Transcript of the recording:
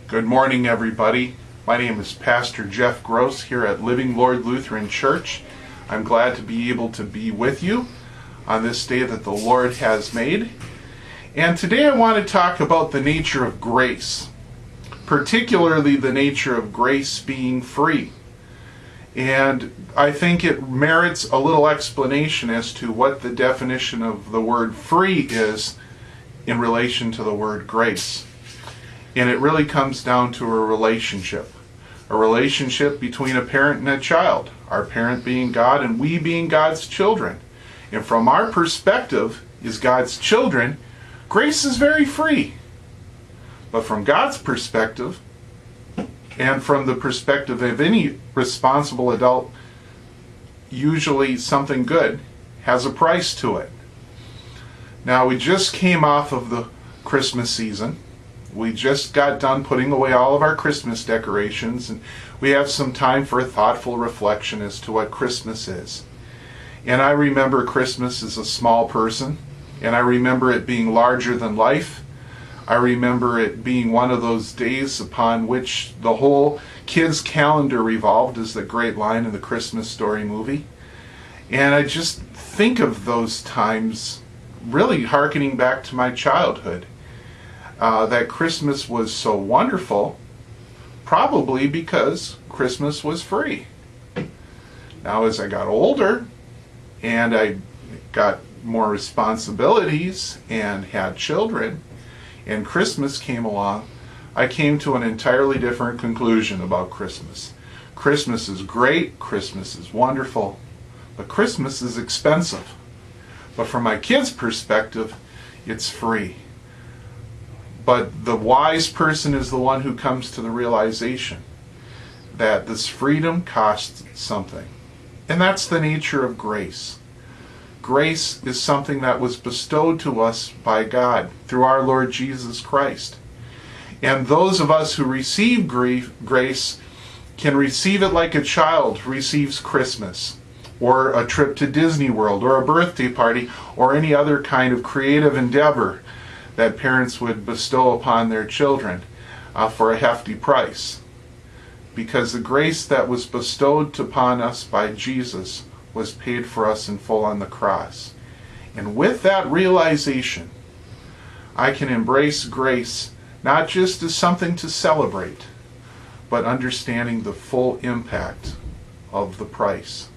Good morning, everybody. My name is Pastor Jeff Gross here at Living Lord Lutheran Church. I'm glad to be able to be with you on this day that the Lord has made. And today I want to talk about the nature of grace, particularly the nature of grace being free. And I think it merits a little explanation as to what the definition of the word free is in relation to the word grace. And it really comes down to a relationship between a parent and a child, our parent being God and we being God's children. And from our perspective, as God's children, grace is very free. But from God's perspective, and from the perspective of any responsible adult, usually something good has a price to it. Now, we just came off of the Christmas season. We just got done putting away all of our Christmas decorations, and we have some time for a thoughtful reflection as to what Christmas is. And I remember Christmas as a small person, and I remember it being larger than life. I remember it being one of those days upon which the whole kids' calendar revolved, as the great line in the Christmas Story movie. And I just think of those times really hearkening back to my childhood. That Christmas was so wonderful, probably because Christmas was free. Now, as I got older and I got more responsibilities and had children, and Christmas came along, I came to an entirely different conclusion about Christmas. Christmas is great, Christmas is wonderful, but Christmas is expensive. But from my kids' perspective, it's free. But the wise person is the one who comes to the realization that this freedom costs something. And that's the nature of grace. Grace is something that was bestowed to us by God through our Lord Jesus Christ. And those of us who receive grace can receive it like a child receives Christmas, or a trip to Disney World, or a birthday party, or any other kind of creative endeavor that parents would bestow upon their children for a hefty price. Because the grace that was bestowed upon us by Jesus was paid for us in full on the cross. And with that realization, I can embrace grace not just as something to celebrate, but understanding the full impact of the price.